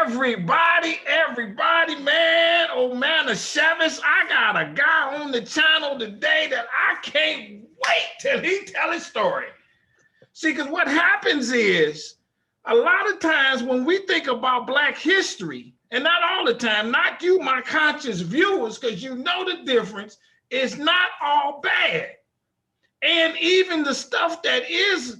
Everybody, man, oh man, of Chavis, I got a guy on the channel today that I can't wait till he tell his story. See, because what happens is, a lot of times when we think about Black history, and not all the time, not you, my conscious viewers, because you know the difference, it's not all bad. And even the stuff that is,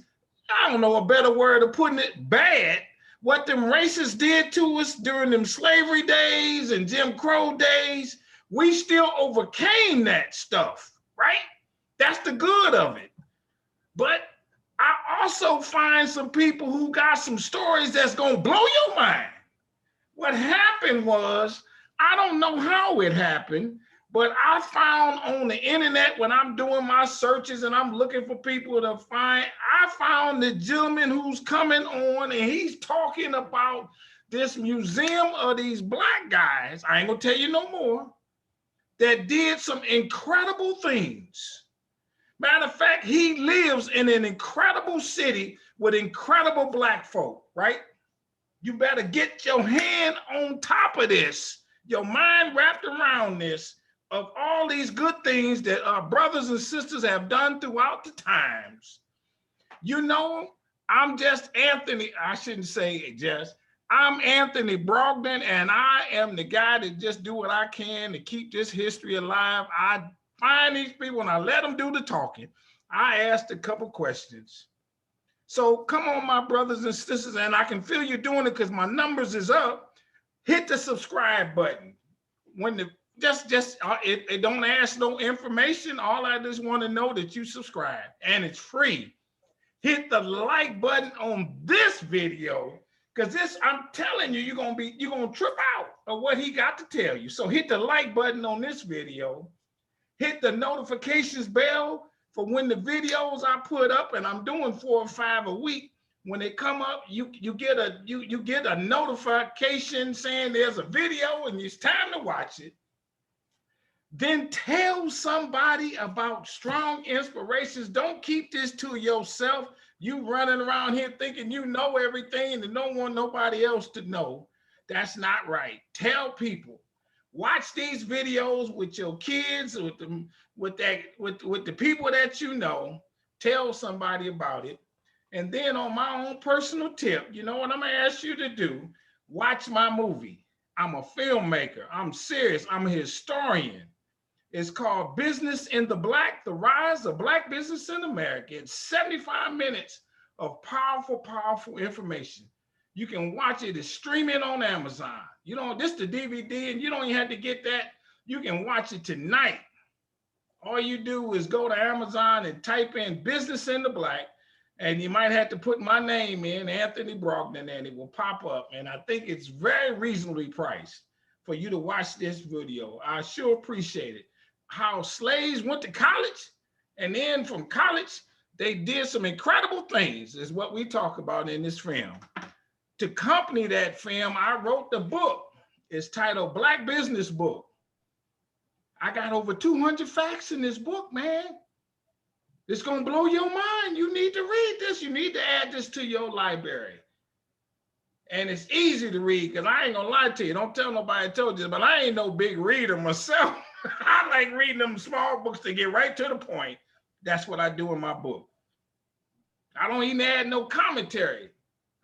I don't know a better word of putting it, bad, what them racists did to us during them slavery days and Jim Crow days, we still overcame that stuff, right? That's the good of it. But I also find some people who got some stories that's gonna blow your mind. What happened was, I don't know how it happened, but I found on the internet when I'm doing my searches and I'm looking for people to find, I found the gentleman who's coming on and he's talking about this museum of these Black guys, I ain't gonna tell you no more, that did some incredible things. Matter of fact, he lives in an incredible city with incredible Black folk, right? You better get your hand on top of this, your mind wrapped around this, of all these good things that our brothers and sisters have done throughout the times. You know, I'm just Anthony, I shouldn't say just, I'm Anthony Brogdon, and I am the guy that just do what I can to keep this history alive. I find these people and I let them do the talking. I asked a couple questions. So come on, my brothers and sisters, and I can feel you doing it because my numbers is up. Hit the subscribe button. When the it don't ask no information. All I just want to know that you subscribe, and it's free. Hit the like button on this video, because this, I'm telling you, you're gonna trip out of what he got to tell you. So hit the like button on this video. Hit the notifications bell for when the videos I put up, and I'm doing 4 or 5 a week. When they come up, you get a notification saying there's a video and it's time to watch it. Then tell somebody about Strong Inspirations. Don't keep this to yourself. You running around here thinking you know everything and don't want nobody else to know. That's not right. Tell people. Watch these videos with your kids, with the people that you know. Tell somebody about it. And then on my own personal tip, you know what I'm gonna ask you to do? Watch my movie. I'm a filmmaker. I'm serious. I'm a historian. It's called Business in the Black, The Rise of Black Business in America. It's 75 minutes of powerful, powerful information. You can watch it. It's streaming on Amazon. You know, this is the DVD, and you don't even have to get that. You can watch it tonight. All you do is go to Amazon and type in Business in the Black, and you might have to put my name in, Anthony Brogdon, and it will pop up. And I think it's very reasonably priced for you to watch this video. I sure appreciate it. How slaves went to college, and then from college, they did some incredible things, is what we talk about in this film. To accompany that film, I wrote the book. It's titled Black Business Book. I got over 200 facts in this book, man. It's gonna blow your mind. You need to read this. You need to add this to your library. And it's easy to read, because I ain't gonna lie to you. Don't tell nobody I told you, but I ain't no big reader myself. I like reading them small books to get right to the point. That's what I do in my book. I don't even add no commentary.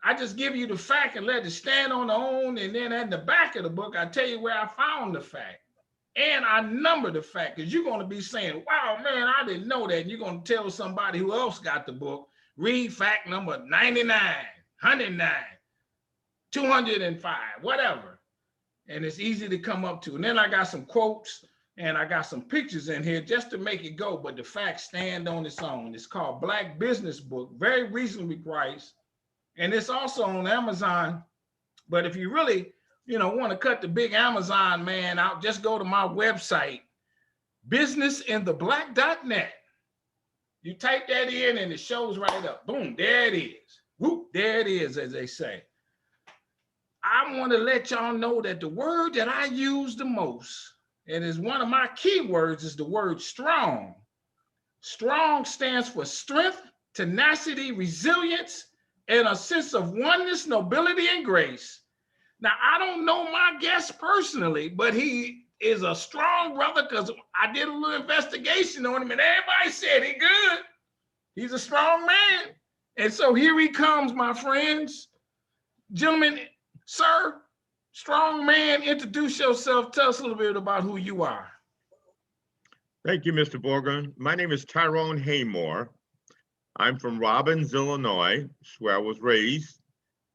I just give you the fact and let it stand on its own. And then at the back of the book, I tell you where I found the fact. And I number the fact, because you're going to be saying, wow, man, I didn't know that. And you're going to tell somebody who else got the book, read fact number 99, 109, 205, whatever. And it's easy to come up to. And then I got some quotes and I got some pictures in here just to make it go. But the facts stand on its own. It's called Black Business Book, very reasonably priced. And it's also on Amazon. But if you really, want to cut the big Amazon man out, just go to my website, businessintheblack.net. You type that in and it shows right up. Boom, there it is. Whoop, there it is, as they say. I want to let y'all know that the word that I use the most, and is one of my keywords, is the word strong. Strong stands for strength, tenacity, resilience, and a sense of oneness, nobility, and grace. Now, I don't know my guest personally, but he is a strong brother because I did a little investigation on him and everybody said he good. He's a strong man. And so here he comes, my friends. Gentlemen, sir, strong man, introduce yourself. Tell us a little bit about who you are. Thank you, Mr. Brogdon. My name is Tyrone Haymore. I'm from Robbins, Illinois, where I was raised.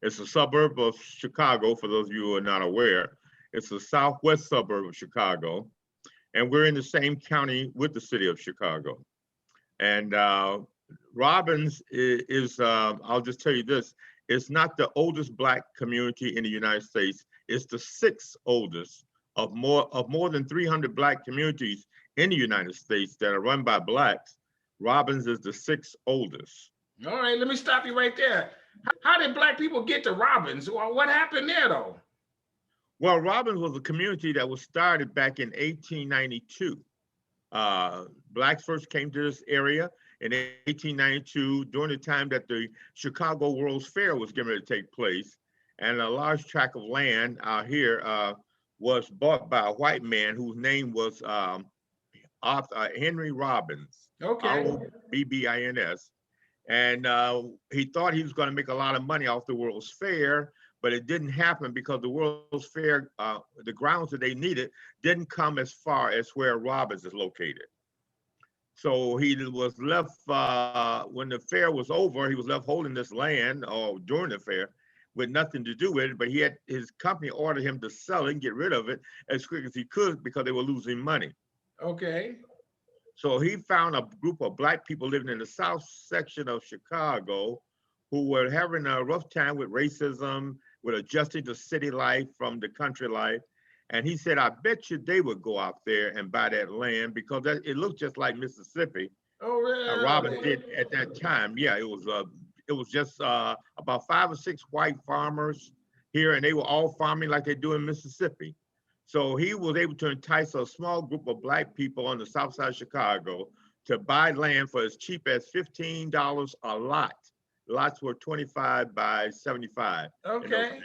It's a suburb of Chicago, for those of you who are not aware. It's a southwest suburb of Chicago, and we're in the same county with the city of Chicago. And Robbins is I'll just tell you this, it's not the oldest Black community in the United States. It's the sixth oldest of more than 300 Black communities in the United States that are run by Blacks. Robbins is the sixth oldest. All right, let me stop you right there. How did Black people get to Robbins? What happened there, though? Well, Robbins was a community that was started back in 1892. Blacks first came to this area in 1892 during the time that the Chicago World's Fair was getting ready to take place. And a large tract of land out here was bought by a white man whose name was Henry Robbins. Okay. Robbins. And he thought he was going to make a lot of money off the World's Fair, but it didn't happen because the World's Fair, the grounds that they needed didn't come as far as where Robbins is located. So he was left, when the fair was over, he was left holding this land during the fair with nothing to do with it, but his company ordered him to sell it and get rid of it as quick as he could because they were losing money. Okay. So he found a group of Black people living in the south section of Chicago who were having a rough time with racism, with adjusting to city life from the country life. And he said, I bet you they would go out there and buy that land because it looked just like Mississippi. Oh, really? Robbins did at that time. Yeah, it was just about 5 or 6 white farmers here, and they were all farming like they do in Mississippi. So he was able to entice a small group of Black people on the south side of Chicago to buy land for as cheap as $15 a lot. Lots were 25 by 75. Okay.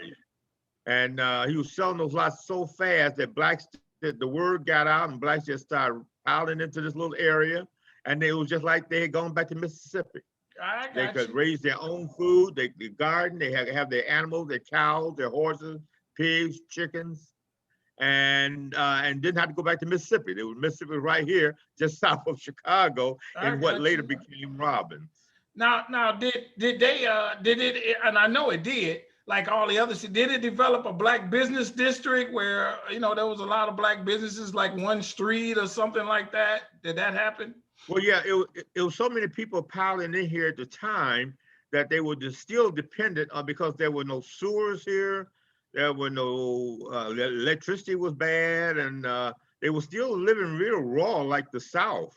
And he was selling those lots so fast that the word got out and Blacks just started piling into this little area. And it was just like they had gone back to Mississippi. They could raise their own food, they garden, they have their animals, their cows, their horses, pigs, chickens, and didn't have to go back to Mississippi. Mississippi right here, just south of Chicago, in what later became Robbins. Now, did it, and I know it did, like all the others, did it develop a Black business district where, there was a lot of Black businesses, like one street or something like that? Did that happen? Well, yeah, it was so many people piling in here at the time that they were just still dependent on, because there were no sewers here, there were no, electricity was bad, and they were still living real raw like the South,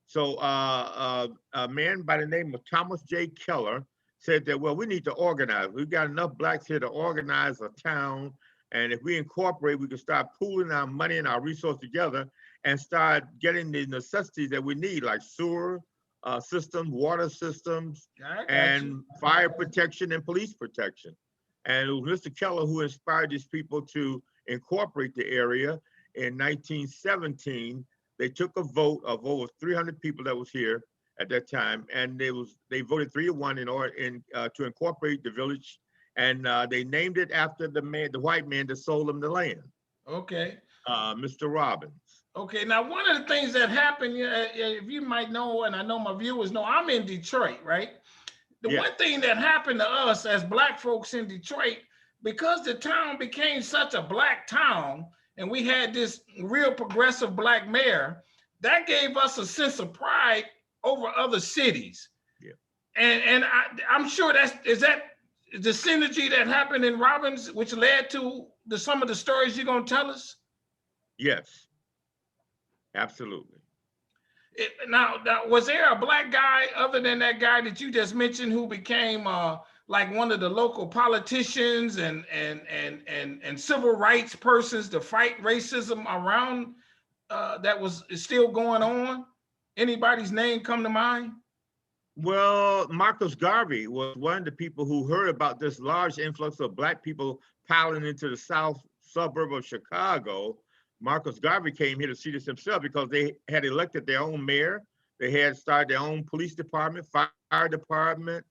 So a man by the name of Thomas J. Keller said that, well, we need to organize. We've got enough Blacks here to organize a town. And if we incorporate, we can start pooling our money and our resources together and start getting the necessities that we need, like sewer systems, water systems, and fire protection and police protection. And it was Mr. Keller who inspired these people to incorporate the area. In 1917, they took a vote of over 300 people that was here at that time, and they voted 3-1 to incorporate the village, and they named it after the white man that sold them the land. Okay. Mr. Robbins. Okay. Now, one of the things that happened, if you might know, and I know my viewers know, I'm in Detroit, right? The one thing that happened to us as Black folks in Detroit, because the town became such a Black town, and we had this real progressive Black mayor, that gave us a sense of pride over other cities. Yeah. And I'm sure is that the synergy that happened in Robbins, which led to some of the stories you're gonna tell us? Yes, absolutely. Now, was there a Black guy other than that guy that you just mentioned who became like one of the local politicians and civil rights persons to fight racism around that is still going on? Anybody's name come to mind? Well, Marcus Garvey was one of the people who heard about this large influx of Black people piling into the south suburb of Chicago. Marcus Garvey came here to see this himself because they had elected their own mayor. They had started their own police department, fire department,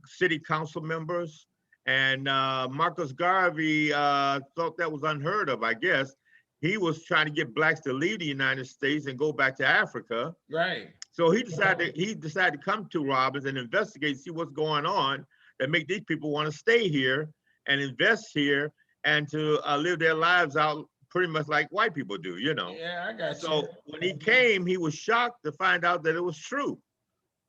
city council members. And Marcus Garvey thought that was unheard of, I guess. He was trying to get Blacks to leave the United States and go back to Africa. Right. So he decided to come to Robbins and investigate, see what's going on that make these people want to stay here and invest here and to live their lives out pretty much like white people do, you know. Yeah, I got you. So when he came, he was shocked to find out that it was true,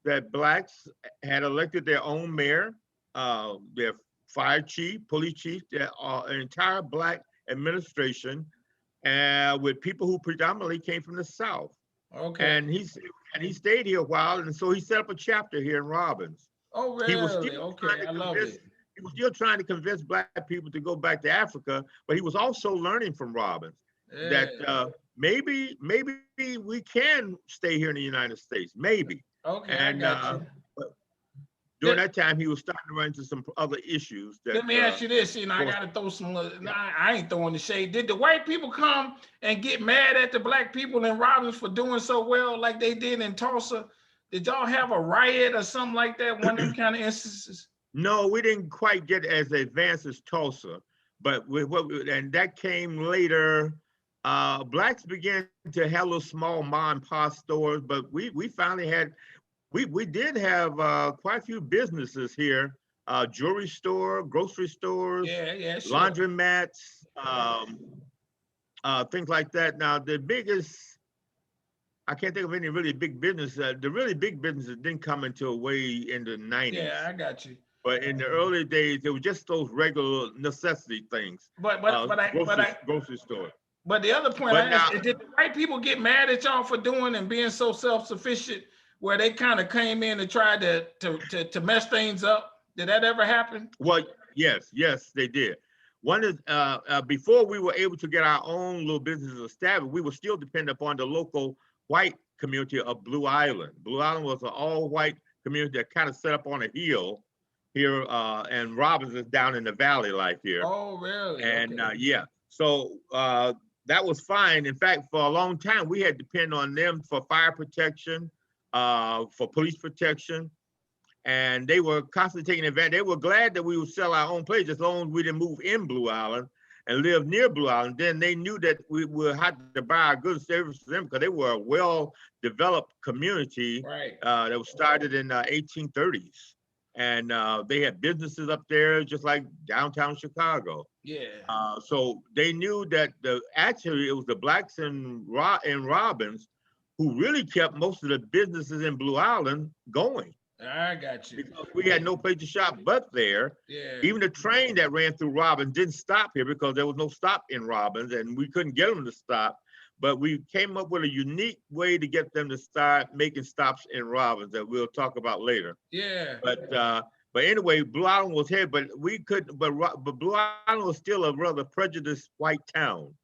that Blacks had elected their own mayor, their fire chief, police chief, an entire Black administration, and with people who predominantly came from the South. Okay. And he stayed here a while, and so he set up a chapter here in Robbins. Oh, really? Okay, I love it. He was still trying to convince Black people to go back to Africa, but he was also learning from Robbins that maybe we can stay here in the United States, maybe. Okay, and I got you. during that time, he was starting to run into some other issues. Let me ask you this, I got to throw some, I ain't throwing the shade. Did the white people come and get mad at the Black people in Robbins for doing so well like they did in Tulsa? Did y'all have a riot or something like that, one of them kind of instances? No, we didn't quite get as advanced as Tulsa, but and that came later. Blacks began to have little small mom and pop stores, but we finally had, we did have quite a few businesses here, jewelry store, grocery stores, sure. laundromats, things like that. Now the biggest, I can't think of any really big business. The really big businesses didn't come until way in the 90s. Yeah, I got you. But in the early days, it was just those regular necessity things. Grocery store. But the other point I asked, did the white people get mad at y'all for doing and being so self-sufficient, where they kind of came in and tried to mess things up? Did that ever happen? Well, yes, they did. One is before we were able to get our own little businesses established, we were still dependent upon the local white community of Blue Island. Blue Island was an all-white community that kind of set up on a hill here, and Robbins is down in the valley like here. Oh, really? And okay. So that was fine. In fact, for a long time, we had to depend on them for fire protection, for police protection, and they were constantly taking advantage. They were glad that we would sell our own place as long as we didn't move in Blue Island and live near Blue Island. Then they knew that we would have to buy our goods and services from them because they were a well-developed community that was started in 1830s. And they had businesses up there just like downtown Chicago. Yeah. So they knew that actually it was the Blacks in Robbins who really kept most of the businesses in Blue Island going. I got you. Because we had no place to shop but there. Yeah. Even the train that ran through Robbins didn't stop here because there was no stop in Robbins and we couldn't get them to stop. But we came up with a unique way to get them to start making stops in Robbins that we'll talk about later. Yeah. But anyway, Blue Island was here, but Blue Island was still a rather prejudiced white town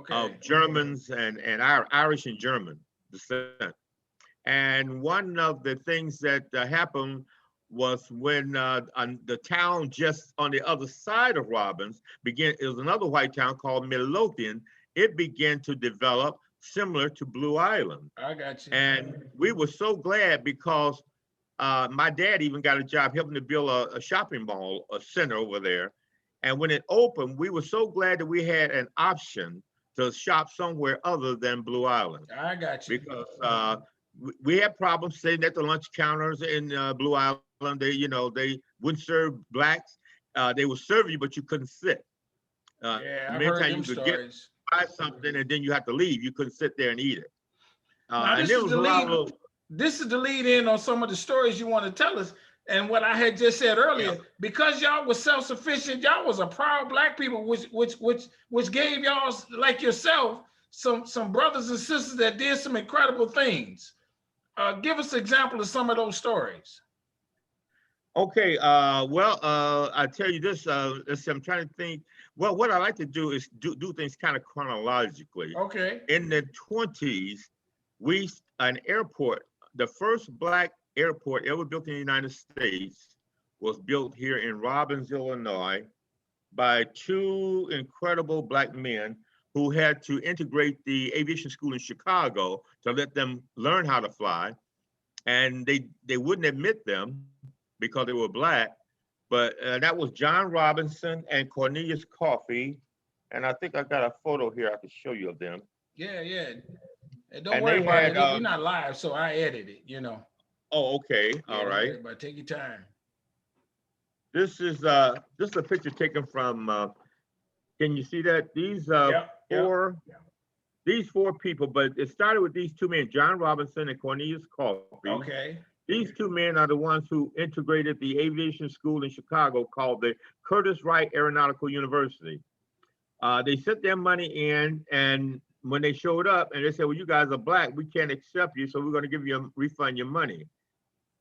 of Germans and Irish and German descent. And one of the things that happened was when the town just on the other side of Robbins it was another white town called Midlothian. It began to develop similar to Blue Island. I got you. And we were so glad because my dad even got a job helping to build a shopping mall, a center over there. And when it opened, we were so glad that we had an option to shop somewhere other than Blue Island. I got you. Because we had problems sitting at the lunch counters in Blue Island. They wouldn't serve Blacks. They would serve you, but you couldn't sit. I've heard them stories. Buy something and then you have to leave. You couldn't sit there and eat it. This is the lead in on some of the stories you want to tell us. And what I had just said earlier, because y'all was self-sufficient, y'all was a proud Black people, which gave y'all, like yourself, some brothers and sisters that did some incredible things. Give us an example of some of those stories. Okay, I tell you this, I'm trying to think. Well, what I like to do is do things kind of chronologically. Okay. In the 20s, an airport, the first Black airport ever built in the United States was built here in Robbins, Illinois, by two incredible Black men who had to integrate the aviation school in Chicago to let them learn how to fly. And they wouldn't admit them because they were Black. But that was John Robinson and Cornelius Coffey. And I think I got a photo here I can show you of them. Yeah, yeah. And don't And worry they about had, it. We're not live, so I edit it, you know. Oh, okay. Yeah, All right. But take your time. This is a picture taken from, can you see that? These these four people, but it started with these two men, John Robinson and Cornelius Coffey. Okay. These two men are the ones who integrated the aviation school in Chicago called the Curtis Wright Aeronautical University. They sent their money in, and when they showed up and they said, well, you guys are Black, we can't accept you, so we're going to give you refund your money.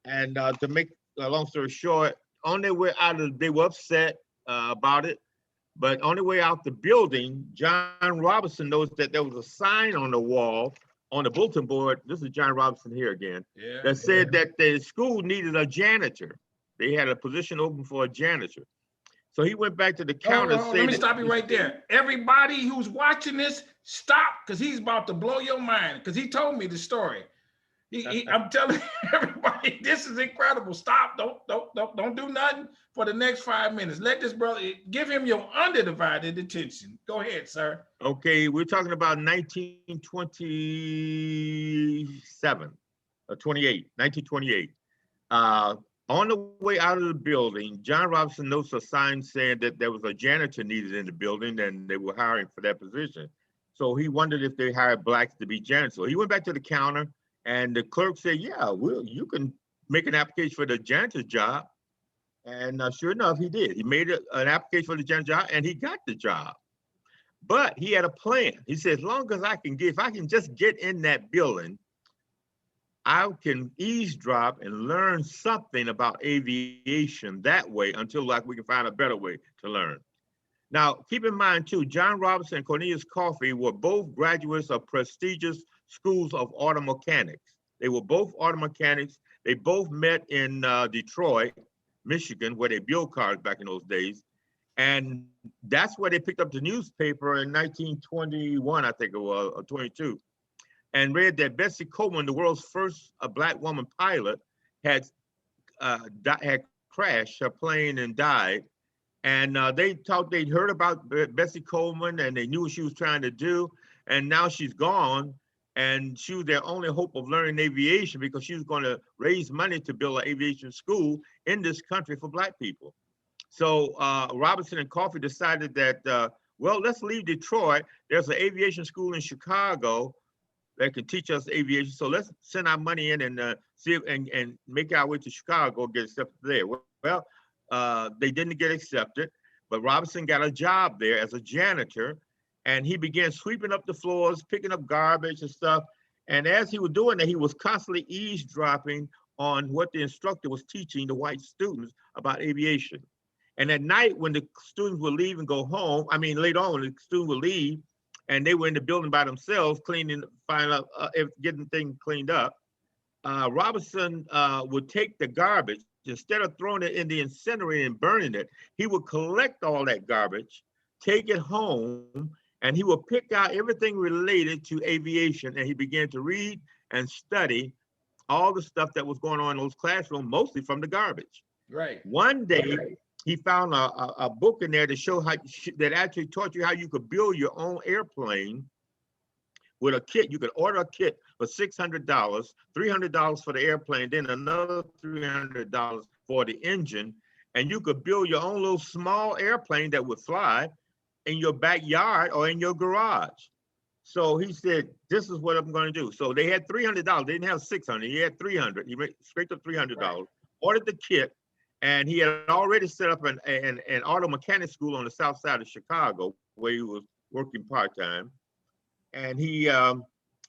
And to make a long story short, on their way out they were upset about it, but on their way out the building, John Robinson noticed that there was a sign on the wall, on the bulletin board. This is John Robinson here again, that said that the school needed a janitor. They had a position open for a janitor. So he went back to the counter and said, let me stop you right there. Everybody who's watching this, stop, because he's about to blow your mind, because he told me the story. I'm telling everybody, this is incredible. Stop, don't do nothing for the next 5 minutes. Let this brother, give him your undivided attention. Go ahead, sir. Okay, we're talking about 1927, 1928. On the way out of the building, John Robinson noticed a sign saying that there was a janitor needed in the building and they were hiring for that position. So he wondered if they hired Blacks to be janitors. So he went back to the counter and the clerk said, yeah, well, you can make an application for the janitor's job. And sure enough, he did. He made an application for the janitor's job and he got the job. But he had a plan. He said, as long as I can get, if I can just get in that building, I can eavesdrop and learn something about aviation that way until we can find a better way to learn. Now, keep in mind too, John Robinson and Cornelius Coffey were both graduates of prestigious schools of auto mechanics. They were both auto mechanics. They both met in Detroit, Michigan, where they built cars back in those days. And that's where they picked up the newspaper in 1921, I think it was, or 22. And read that Bessie Coleman, the world's first Black woman pilot, had crashed her plane and died. And they thought they'd heard about Bessie Coleman and they knew what she was trying to do. And now she's gone. And she was their only hope of learning aviation because she was going to raise money to build an aviation school in this country for Black people. So Robinson and Coffey decided that, well, let's leave Detroit. There's an aviation school in Chicago that can teach us aviation. So let's send our money in and see if, and make our way to Chicago, get accepted there. Well, they didn't get accepted, but Robinson got a job there as a janitor, and he began sweeping up the floors, picking up garbage and stuff. And as he was doing that, he was constantly eavesdropping on what the instructor was teaching the white students about aviation. And at night, when the students would leave and go home, I mean, later on, the students would leave, and they were in the building by themselves, cleaning, getting things cleaned up. Robinson would take the garbage, instead of throwing it in the incinerator and burning it, he would collect all that garbage, take it home, and he would pick out everything related to aviation, and he began to read and study all the stuff that was going on in those classrooms, mostly from the garbage. Right. One day, he found a book in there to show how that actually taught you how you could build your own airplane with a kit. You could order a kit for $600, $300 for the airplane, then another $300 for the engine, and you could build your own little small airplane that would fly in your backyard or in your garage. So he said, this is what I'm going to do. So they had $300. They didn't have $600. He had $300. He scraped up $300, right. Ordered the kit, and he had already set up an auto mechanic school on the south side of Chicago where he was working part-time. And he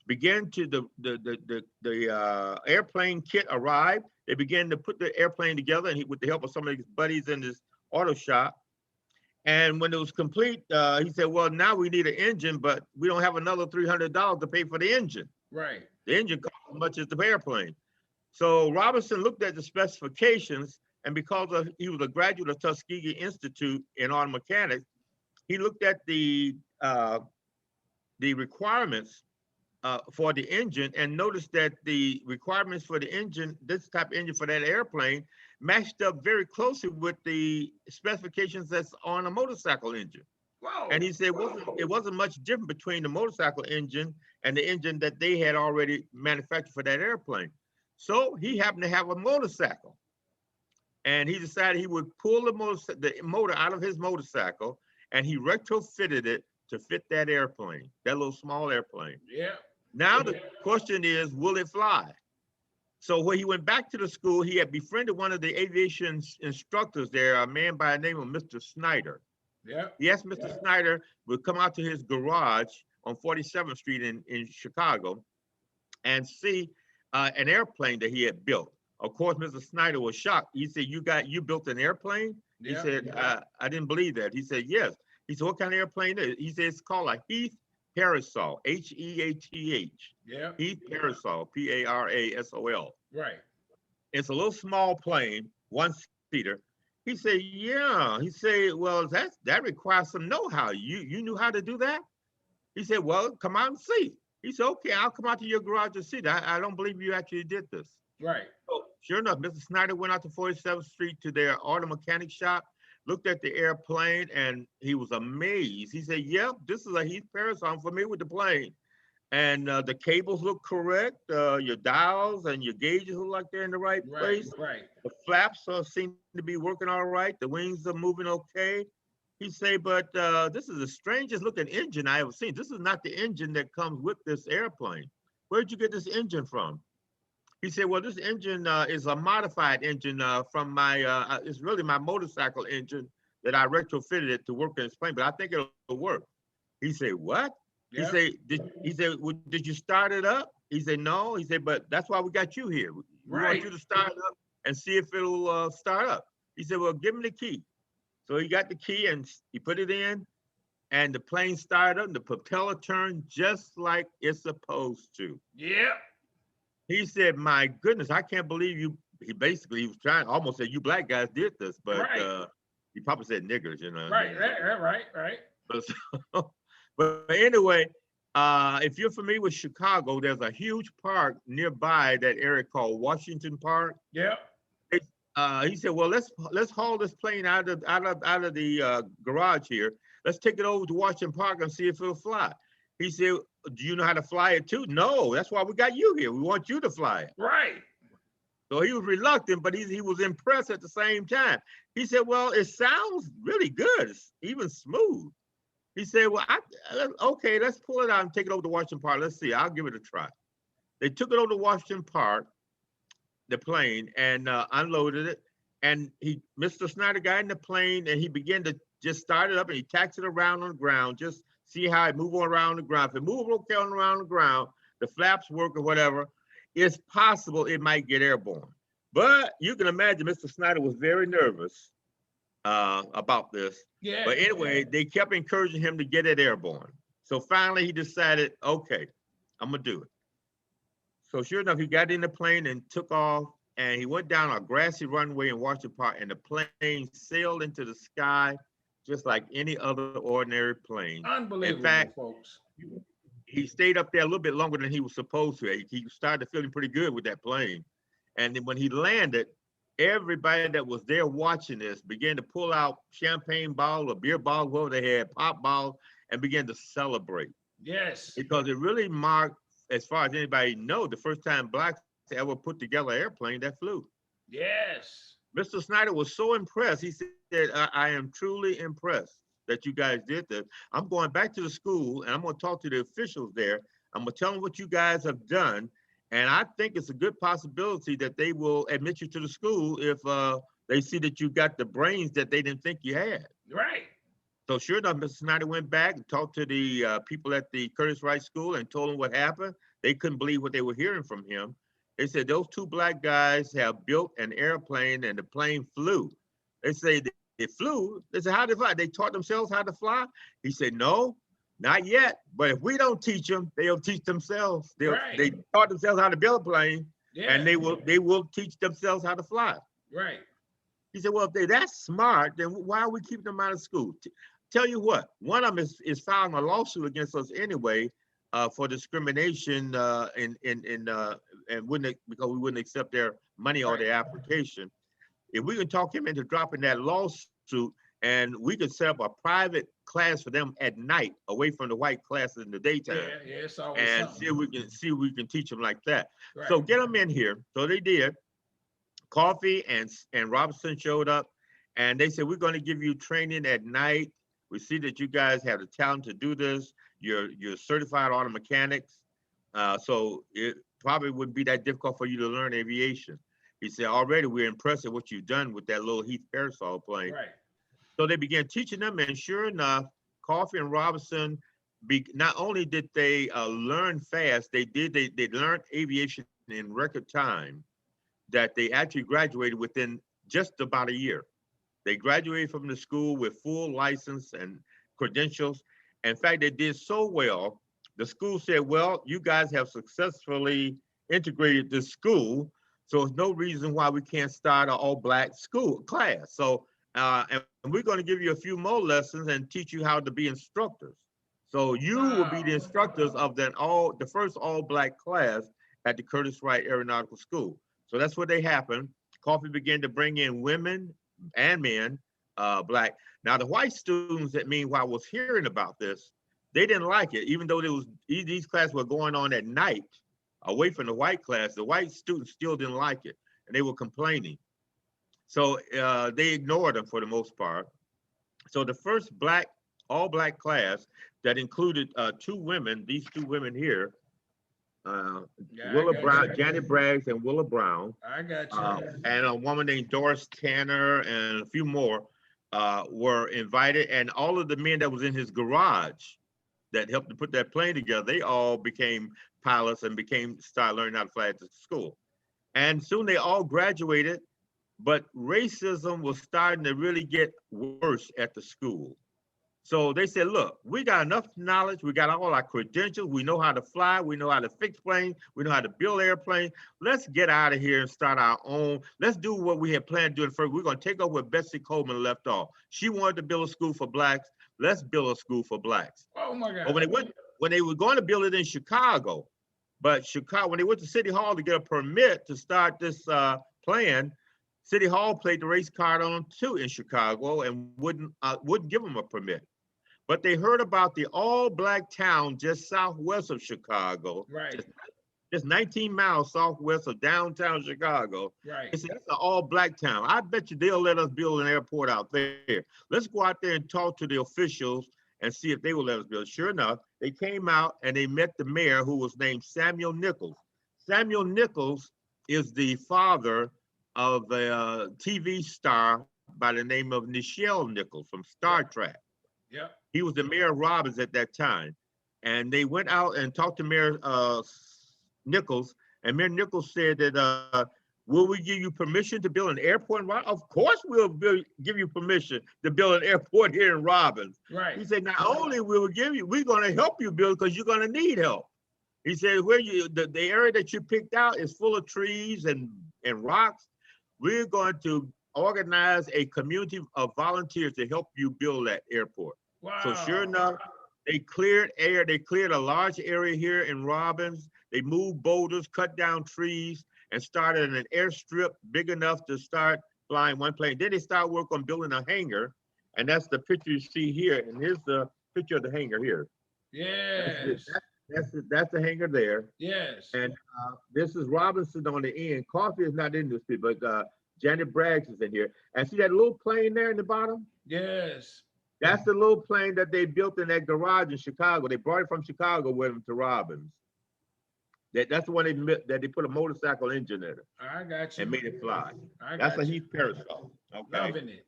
began to, the airplane kit arrived. They began to put the airplane together, and with the help of some of his buddies in his auto shop. And when it was complete, he said, well, now we need an engine, but we don't have another $300 to pay for the engine. Right. The engine costs as much as the airplane. So Robinson looked at the specifications, and because he was a graduate of Tuskegee Institute in auto mechanics, he looked at the requirements for the engine and noticed that the requirements for the engine, this type of engine for that airplane, matched up very closely with the specifications that's on a motorcycle engine. Whoa. And he said it wasn't much different between the motorcycle engine and the engine that they had already manufactured for that airplane. So he happened to have a motorcycle, and he decided he would pull the motor out of his motorcycle, and he retrofitted it to fit that airplane, that little small airplane. Yeah. Now the question is, will it fly? So when he went back to the school, he had befriended one of the aviation instructors there, a man by the name of Mr. Snyder. Yeah. He asked Mr. Snyder would come out to his garage on 47th Street in Chicago and see an airplane that he had built. Of course, Mr. Snyder was shocked. He said, you built an airplane? He said, I didn't believe that. He said, yes. He said, what kind of airplane is it? He said, it's called a Heath Parasol, H-E-A-T-H. Yeah. Heath Parasol, P-A-R-A-S-O-L. Right. It's a little small plane, one-seater. He said, yeah. He said, well, that requires some know-how. You knew how to do that? He said, well, come out and see. He said, okay, I'll come out to your garage and see. I don't believe you actually did this. Right. So, sure enough, Mr. Snyder went out to 47th Street to their auto mechanic shop, looked at the airplane, and he was amazed. He said, yep, this is a Heath Parasol. I'm familiar with the plane. And the cables look correct. Your dials and your gauges look like they're in the right place. Right. The flaps seem to be working all right. The wings are moving okay. He said, but this is the strangest looking engine I ever seen. This is not the engine that comes with this airplane. Where'd you get this engine from? He said, well, this engine is a modified engine from my, it's really my motorcycle engine that I retrofitted it to work in this plane, but I think it'll work. He said, what? Yeah. He said, well, did you start it up? He said, no. He said, but that's why we got you here. We want you to start it up and see if it'll start up. He said, well, give me the key. So he got the key and he put it in, and the plane started up and the propeller turned just like it's supposed to. Yeah. He said, my goodness, I can't believe you. He was trying, almost said, you black guys did this, but he probably said niggers, you know. Right. But anyway, if you're familiar with Chicago, there's a huge park nearby that area called Washington Park. Yeah. He said, well, let's haul this plane out of the garage here. Let's take it over to Washington Park and see if it'll fly. He said, do you know how to fly it too? No, that's why we got you here. We want you to fly it. Right. So he was reluctant, but he was impressed at the same time. He said, well, it sounds really good. It's even smooth. He said, well, okay, let's pull it out and take it over to Washington Park. Let's see, I'll give it a try. They took it over to Washington Park, the plane, and unloaded it. And Mr. Snyder got in the plane and he began to just start it up, and he taxied it around on the ground, just see how it move around the ground. If it move okay on around the ground, the flaps work or whatever, it's possible it might get airborne. But you can imagine Mr. Snyder was very nervous about this. Yeah. But anyway, they kept encouraging him to get it airborne. So finally he decided, okay, I'm gonna do it. So sure enough, he got in the plane and took off, and he went down a grassy runway in Washington Park, and the plane sailed into the sky just like any other ordinary plane. Unbelievable, in fact, folks. He stayed up there a little bit longer than he was supposed to. He started feeling pretty good with that plane. And then when he landed, everybody that was there watching this began to pull out champagne bottles or beer bottles, whatever they had, pop bottles, and began to celebrate. Yes. Because it really marked, as far as anybody knows, the first time blacks ever put together an airplane that flew. Yes. Mr. Snyder was so impressed. He said, I am truly impressed that you guys did this. I'm going back to the school and I'm going to talk to the officials there. I'm going to tell them what you guys have done. And I think it's a good possibility that they will admit you to the school if they see that you got the brains that they didn't think you had. Right. So sure enough, Mr. Snyder went back and talked to the people at the Curtis Wright School and told them what happened. They couldn't believe what they were hearing from him. They said those two black guys have built an airplane and the plane flew. They say it flew. They said, how did it fly? They taught themselves how to fly? He said, no, not yet. But if we don't teach them, they'll teach themselves. They taught themselves how to build a plane. and they will teach themselves how to fly. Right. He said, well, if they're that smart, then why are we keeping them out of school? Tell you what, one of them is filing a lawsuit against us anyway for discrimination and because we wouldn't accept their money or their application. If we can talk him into dropping that lawsuit, and we could set up a private class for them at night, away from the white classes in the daytime. Yeah, it's always and something. see if we can teach them like that. Right. So get them in here. So they did. Coffee and Robinson showed up, and they said, we're going to give you training at night. We see that you guys have the talent to do this. You're certified auto mechanics, so it probably wouldn't be that difficult for you to learn aviation. He said, already we're impressed at what you've done with that little Heath parasol plane. Right. So they began teaching them, and sure enough, Coffee and Robinson, not only did they learn fast, they learned aviation in record time, that they actually graduated within just about a year. They graduated from the school with full license and credentials. In fact, they did so well, the school said, well, you guys have successfully integrated this school, so there's no reason why we can't start an all-black school class. So, and we're going to give you a few more lessons and teach you how to be instructors. So you will be the instructors of the first all-black class at the Curtis Wright Aeronautical School. So that's what they happened. Coffee began to bring in women and men, black. Now the white students that meanwhile was hearing about this, they didn't like it, even though these classes were going on at night, away from the white class. The white students still didn't like it, and they were complaining. So they ignored them for the most part. So the first all-black class that included two women, these two women here, Willa Brown, Janet Braggs and Willa Brown. I got you. And a woman named Doris Tanner and a few more were invited. And all of the men that was in his garage that helped to put that plane together, they all became pilots and started learning how to fly at the school. And soon they all graduated, but racism was starting to really get worse at the school. So they said, look, we got enough knowledge. We got all our credentials. We know how to fly. We know how to fix planes. We know how to build airplanes. Let's get out of here and start our own. Let's do what we had planned to do first. We're going to take over where Bessie Coleman left off. She wanted to build a school for blacks. Let's build a school for blacks. Oh my God. But when they were going to build it in Chicago, when they went to City Hall to get a permit to start this plan, City Hall played the race card on them too in Chicago and wouldn't give them a permit. But they heard about the all-black town just southwest of Chicago, right? Just 19 miles southwest of downtown Chicago. Right. They said, it's an all-black town. I bet you they'll let us build an airport out there. Let's go out there and talk to the officials and see if they will let us build. Sure enough, they came out and they met the mayor, who was named Samuel Nichols. Samuel Nichols is the father of a TV star by the name of Nichelle Nichols from Star Trek. Yep. He was the mayor of Robbins at that time. And they went out and talked to Mayor Nichols, and Mayor Nichols said that, will we give you permission to build an airport in Robbins? Of course we'll give you permission to build an airport here in Robbins. Right. He said, not only will we give you, we're going to help you build because you're going to need help. He said, the area that you picked out is full of trees and rocks. We're going to organize a community of volunteers to help you build that airport. Wow. So sure enough, they cleared a large area here in Robbins. They moved boulders, cut down trees, and started an airstrip big enough to start flying one plane. Then they started work on building a hangar, and that's the picture you see here. And here's the picture of the hangar here. Yes. That's the hangar there. Yes. And this is Robinson on the end. Coffee is not in this, but Janet Braggs is in here. And see that little plane there in the bottom? Yes. That's the little plane that they built in that garage in Chicago. They brought it from Chicago with them to Robbins. That's the one that they put a motorcycle engine in it. I got you. And made it fly. That's a Heath parasol. Okay. Loving it.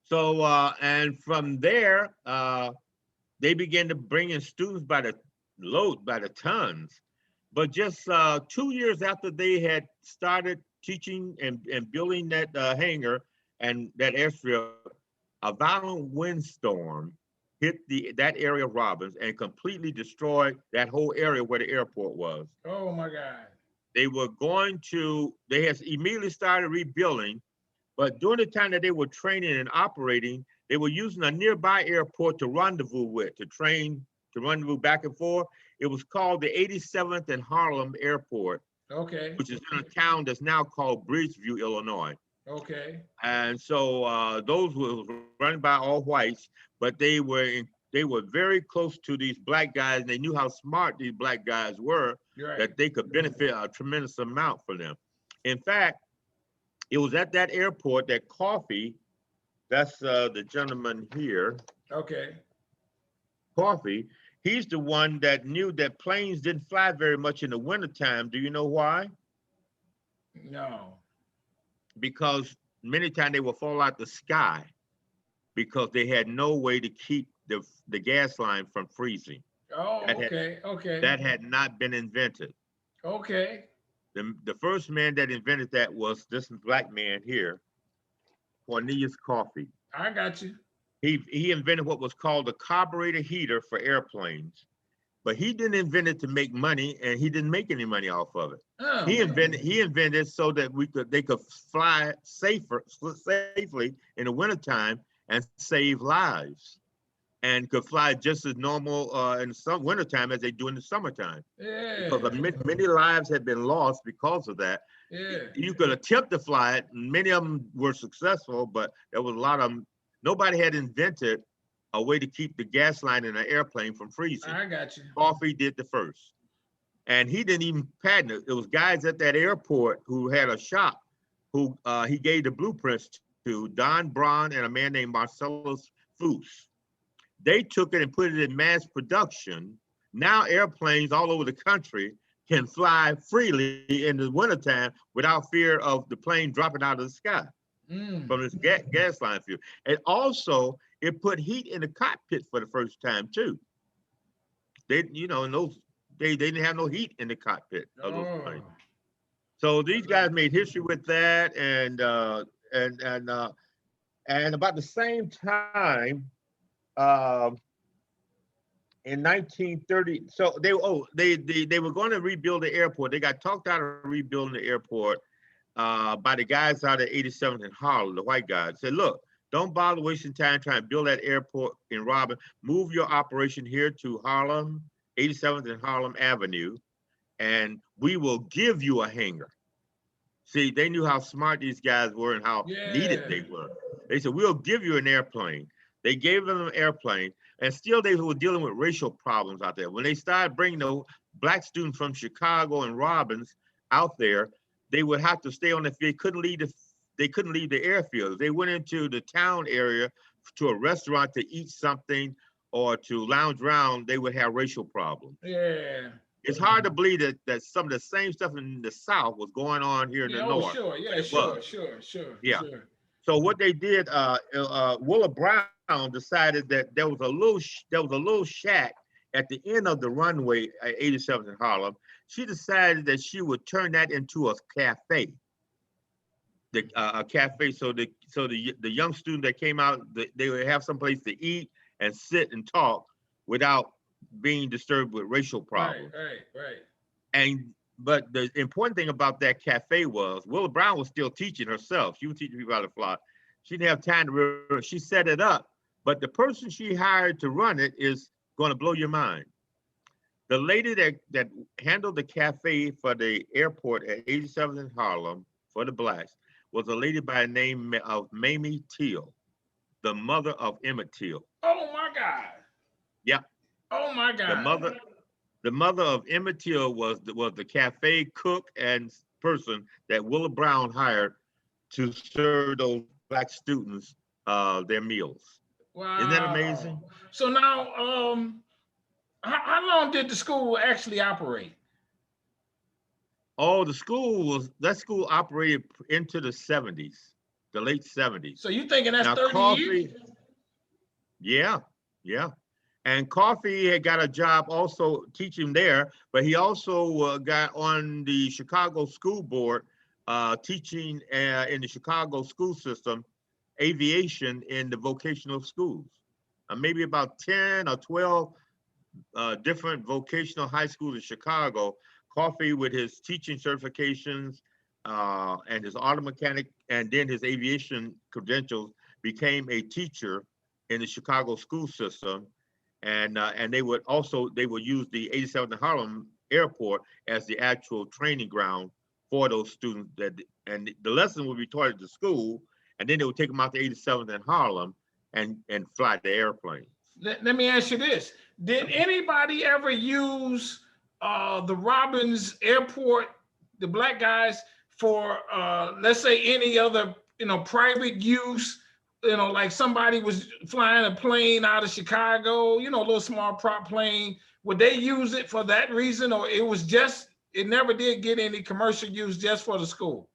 So, and from there, they began to bring in students by the tons. But just 2 years after they had started teaching and building that hangar and that airstrip, a violent windstorm hit that area of Robbins and completely destroyed that whole area where the airport was. Oh my God. They were going to, they had immediately started rebuilding, but during the time that they were training and operating, they were using a nearby airport to rendezvous with, to train, to rendezvous back and forth. It was called the 87th and Harlem Airport, Okay. which is in a town that's now called Bridgeview, Illinois. Okay. And so those were run by all whites, but they were very close to these black guys, and they knew how smart these black guys were, Right. that they could benefit a tremendous amount from them. In fact, it was at that airport that Coffee, that's the gentleman here, Okay. Coffee, he's the one that knew that planes didn't fly very much in the wintertime. Do you know why? No. Because many times they would fall out the sky because they had no way to keep the gas line from freezing. Oh, That had, okay. Okay. that had not been invented. Okay. The first man that invented that was this black man here, Cornelius Coffee. I got you. He invented what was called a carburetor heater for airplanes, but he didn't invent it to make money, and he didn't make any money off of it. Oh, He invented so that they could fly safely in the wintertime and save lives, and could fly just as normal in some wintertime as they do in the summertime. yeah. Because many lives had been lost because of that. Yeah. You could attempt to fly it, and many of them were successful, but there was a lot of them. Nobody had invented a way to keep the gas line in an airplane from freezing. I got you. Coffee did the first. And he didn't even patent it. It was guys at that airport who had a shop who he gave the blueprints to, Don Braun and a man named Marcellus Foos. They took it and put it in mass production. Now airplanes all over the country can fly freely in the wintertime without fear of the plane dropping out of the sky from this gas line fuel. And also, it put heat in the cockpit for the first time too. They, you know, in those, they didn't have no heat in the cockpit of those planes. So these guys made history with that, and about the same time, in 1930, so they were going to rebuild the airport. They got talked out of rebuilding the airport by the guys out of 87th and Harlem, the white guys. Said, look, don't bother wasting time trying to build that airport in Robbins. Move your operation here to Harlem, 87th and Harlem Avenue, and we will give you a hangar. See, they knew how smart these guys were and how needed they were. They said, we'll give you an airplane. They gave them an airplane, and still they were dealing with racial problems out there. When they started bringing the black students from Chicago and Robbins out there, they would have to stay on the field. They couldn't leave the airfield. They went into the town area to a restaurant to eat something or to lounge around, they would have racial problems. Yeah. It's hard to believe that some of the same stuff in the South was going on here in the North. Sure. Yeah, sure. Yeah. So what they did, Willa Brown decided that there was a little shack at the end of the runway at 87th and Harlem. She decided that she would turn that into a cafe. A cafe, so the young student that came out, they would have some place to eat and sit and talk without being disturbed with racial problems. Right. But the important thing about that cafe was Willa Brown was still teaching herself. She was teaching people how to fly. She didn't have time to. She set it up, but the person she hired to run it is going to blow your mind. The lady that handled the cafe for the airport at 87th and Harlem for the blacks was a lady by the name of Mamie Till, the mother of Emmett Till. Oh my God. Yeah. Oh my God. The mother of Emmett Till was the cafe cook and person that Willa Brown hired to serve those black students their meals. Wow. Isn't that amazing? So now, how long did the school actually operate? Oh, that school operated into the 70s, the late 70s. So you thinking that's 30 years? Yeah. And Coffee had got a job also teaching there, but he also got on the Chicago School Board teaching in the Chicago school system, aviation in the vocational schools. Maybe about 10 or 12 different vocational high schools in Chicago. Coffee with his teaching certifications and his auto mechanic, and then his aviation credentials, became a teacher in the Chicago school system. And they would use the 87th and Harlem Airport as the actual training ground for those students. And the lesson would be taught at the school, and then they would take them out to 87th and Harlem and fly the airplane. Let me ask you this. Did anybody ever use the Robbins Airport, the black guys, for let's say any other, private use? Like somebody was flying a plane out of Chicago, a little small prop plane. Would they use it for that reason, or it never did get any commercial use, just for the school?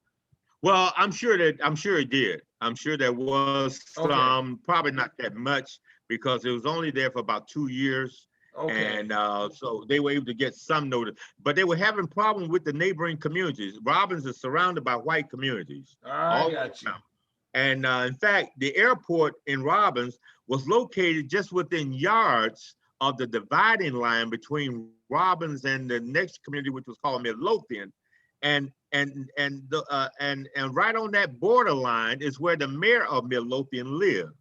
Well, I'm sure it did. I'm sure there was some, probably not that much, because it was only there for about 2 years. Okay. And so they were able to get some notice, but they were having problems with the neighboring communities. Robbins is surrounded by white communities. I got you. And in fact, the airport in Robbins was located just within yards of the dividing line between Robbins and the next community, which was called Midlothian. And right on that borderline is where the mayor of Midlothian lived.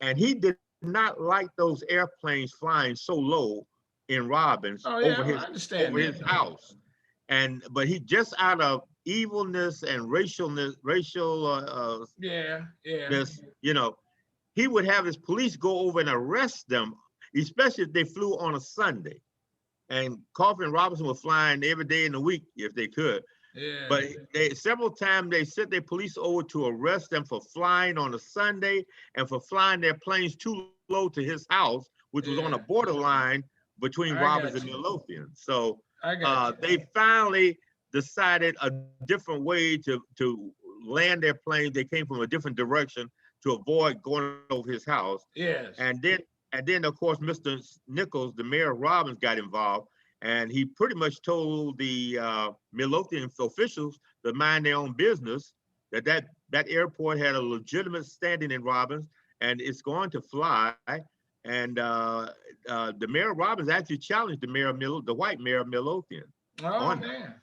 And he did not like those airplanes flying so low in Robbins over his house. But he, just out of evilness and racial, he would have his police go over and arrest them, especially if they flew on a Sunday. And Coffee and Robinson were flying every day in the week if they could. Yeah. But several times they sent their police over to arrest them for flying on a Sunday and for flying their planes too low to his house, which was on a borderline between Robbins and Midlothian. So they finally decided a different way to land their plane. They came from a different direction to avoid going over his house. Yes. And then of course, Mr. Nichols, the mayor of Robbins, got involved, and he pretty much told the Midlothian officials to mind their own business, that airport had a legitimate standing in Robbins, and it's going to fly. And the mayor of Robbins actually challenged the white mayor of Midlothian. Oh, man.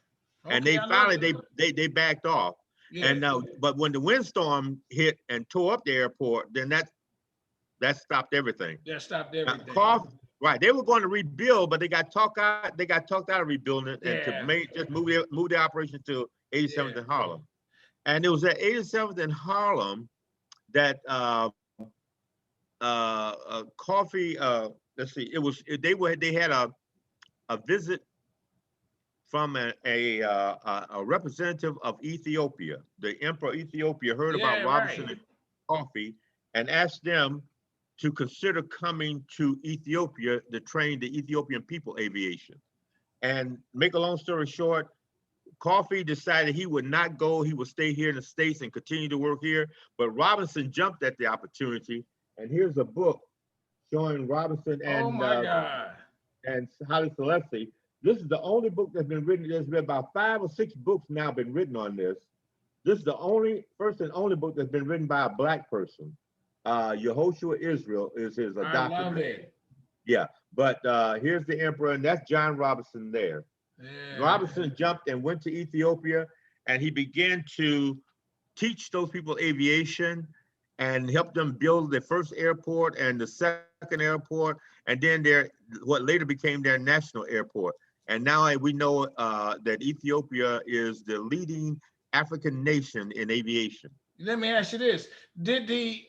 Okay, and they finally they backed off. Yeah. And but when the windstorm hit and tore up the airport, then that stopped everything. That stopped everything. Right, they were going to rebuild, but they got talked out of rebuilding it, and just move the operation to 87th and Harlem. And it was at 87th and Harlem that Coffee. Let's see, they had a visit from a representative of Ethiopia. The Emperor of Ethiopia heard about Robinson and Coffee and asked them to consider coming to Ethiopia to train the Ethiopian people aviation. And make a long story short, Coffee decided he would not go. He would stay here in the States and continue to work here. But Robinson jumped at the opportunity. And here's a book showing Robinson and Haile Selassie. This is the only book that's been written. There's been about 5 or 6 books now been written on this. This is the first and only book that's been written by a black person. Yehoshua Israel is his document. I love it. Yeah, but here's the emperor, and that's John Robinson there. Yeah. Robinson jumped and went to Ethiopia, and he began to teach those people aviation and help them build the first airport and the second airport, and then what later became their national airport. And now we know that Ethiopia is the leading African nation in aviation. Let me ask you this: Did the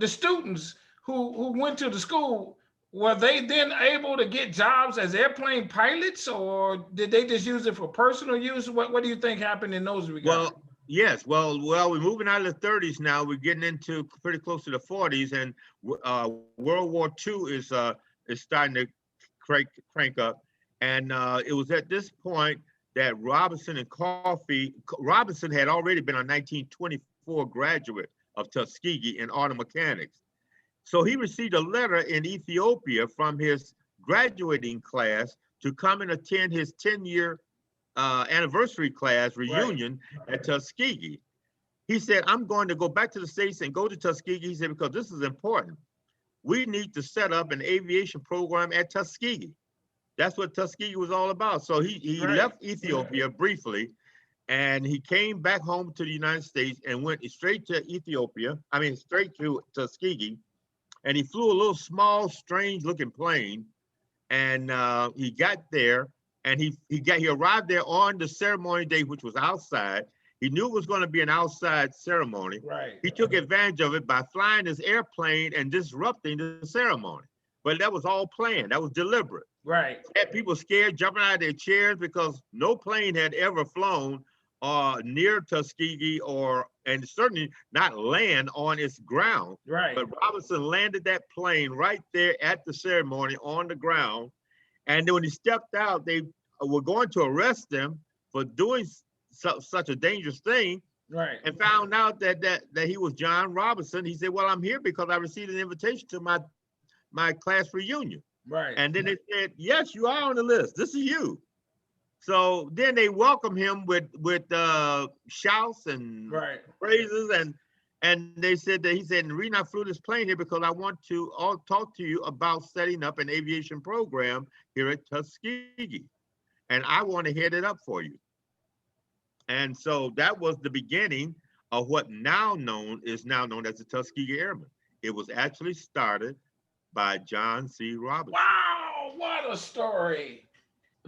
students who went to the school, were they then able to get jobs as airplane pilots, or did they just use it for personal use? What do you think happened in those regards? Well, yes. Well, we're moving out of the 30s now. We're getting into pretty close to the 40s, and World War II is starting to crank up. And it was at this point that Robinson had already been a 1924 graduate of Tuskegee in auto mechanics. So he received a letter in Ethiopia from his graduating class to come and attend his 10-year anniversary class reunion at Tuskegee. He said, I'm going to go back to the States and go to Tuskegee. He said, because this is important. We need to set up an aviation program at Tuskegee. That's what Tuskegee was all about. So he Right. left Ethiopia briefly, and he came back home to the United States and went straight to Ethiopia. I mean, straight to Tuskegee, and he flew a little small, strange-looking plane, and he got there, and he arrived there on the ceremony day, which was outside. He knew it was going to be an outside ceremony. Right. He took advantage of it by flying his airplane and disrupting the ceremony. But that was all planned. That was deliberate. Right. Had people scared, jumping out of their chairs because no plane had ever flown near Tuskegee and certainly not land on its ground. Right. But Robinson landed that plane right there at the ceremony on the ground. And then when he stepped out, they were going to arrest him for doing such a dangerous thing. Right. And found out that he was John Robinson. He said, well, I'm here because I received an invitation to my class reunion. Right. And then they said, yes, you are on the list. This is you. So then they welcomed him with shouts and praises, and they said that he said, the reason I flew this plane here because I want to talk to you about setting up an aviation program here at Tuskegee, and I want to head it up for you. And so that was the beginning of what is now known as the Tuskegee Airmen. It was actually started by John C. Robinson. Wow, what a story.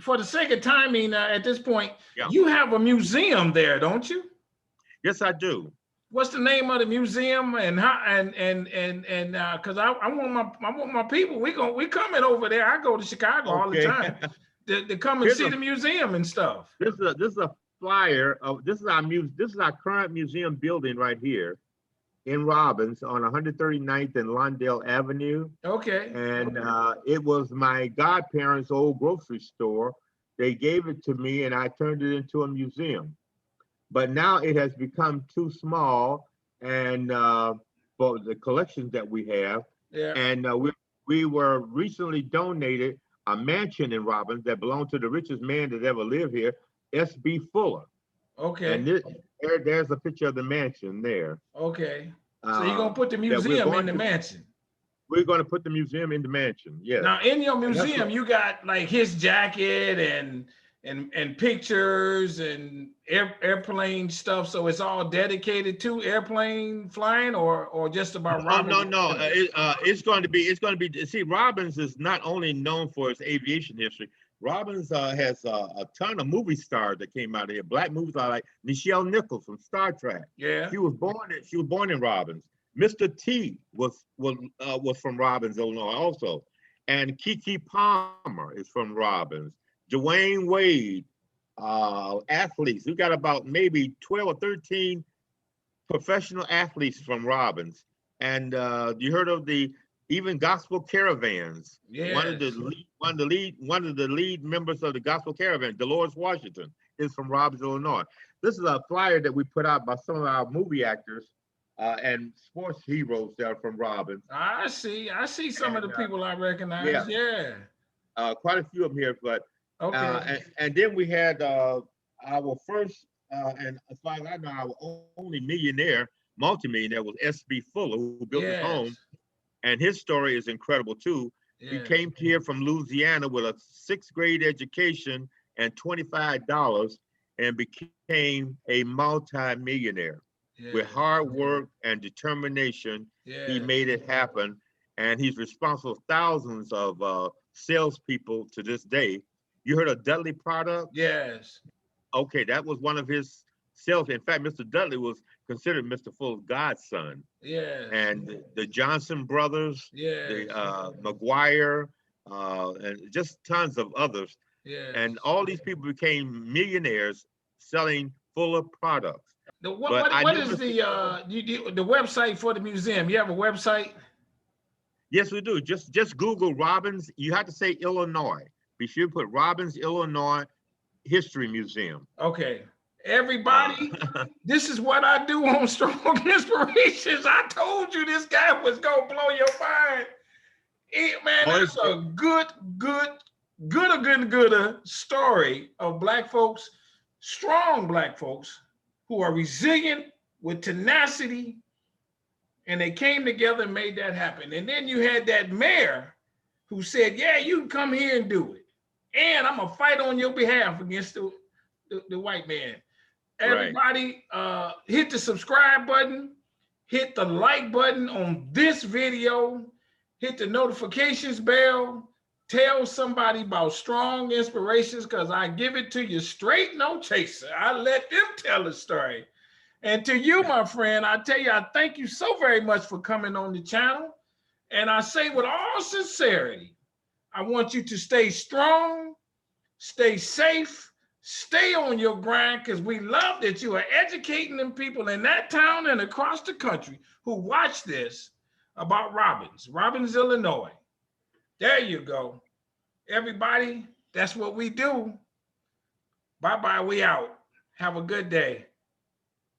For the sake of timing, at this point, Yeah. You have a museum there, don't you? Yes, I do. What's the name of the museum, and how and because I want my people. We coming over there. I go to Chicago all the time to come and see the museum and stuff. This is a flyer of this is our current museum building right here in Robbins on 139th and Lawndale Avenue. Okay. And it was my godparents' old grocery store. They gave it to me and I turned it into a museum. But now it has become too small and for the collections that we have. Yeah. And we were recently donated a mansion in Robbins that belonged to the richest man that ever lived here, S.B. Fuller. Okay. And there's a picture of the mansion there. Okay. So you're going to put the museum in the mansion? We're going to put the museum in the mansion, yes. Now, in your museum, you got like his jacket and pictures and airplane stuff. So it's all dedicated to airplane flying or just about Robbins? No. It's going to be, see, Robbins is not only known for its aviation history. Robbins has a ton of movie stars that came out of here. Black movie stars like Nichelle Nichols from Star Trek. Yeah. She was born in Robbins. Mr. T was from Robbins, Illinois also. And Keke Palmer is from Robbins. Dwayne Wade, athletes. We got about maybe 12 or 13 professional athletes from Robbins. And you heard of even gospel caravans. Yes. One of the lead members of the gospel caravan, Dolores Washington, is from Robbins, Illinois. This is a flyer that we put out by some of our movie actors and sports heroes that are from Robbins. I see some of the people I recognize. Yeah. Quite a few of them here, but okay. And then we had our first and as far as I know, our only multimillionaire was S.B. Fuller, who built his home. And his story is incredible too. Yeah. He came here from Louisiana with a 6th grade education and $25 and became a multi-millionaire. With hard work and determination, he made it happen. And he's responsible for thousands of salespeople to this day. You heard of Dudley Product? Yes. Okay, that was one of his sales. In fact, Mr. Dudley was considered Mr. Fuller's godson. Yes. And the Johnson brothers, the McGuire, and just tons of others. Yeah. And all these people became millionaires selling Fuller products. What is the website for the museum? You have a website? Yes, we do. Just Google Robbins. You have to say Illinois. Be sure to put Robbins, Illinois History Museum. Okay. Everybody, this is what I do on Strong Inspirations. I told you this guy was gonna blow your mind. Man, that's a good story of Black folks, strong Black folks who are resilient with tenacity, and they came together and made that happen. And then you had that mayor who said, yeah, you can come here and do it. and I'm gonna fight on your behalf against the white man. Everybody, hit the subscribe button, hit the like button on this video, hit the notifications bell, tell somebody about Strong Inspirations, because I give it to you straight, no chaser. I let them tell the story. And to you, my friend, I tell you, I thank you so very much for coming on the channel. And I say with all sincerity, I want you to stay strong, stay safe, stay on your grind, because we love that you are educating them people in that town and across the country who watch this about Robbins, Illinois. There you go. Everybody, that's what we do. Bye-bye, we out. Have a good day.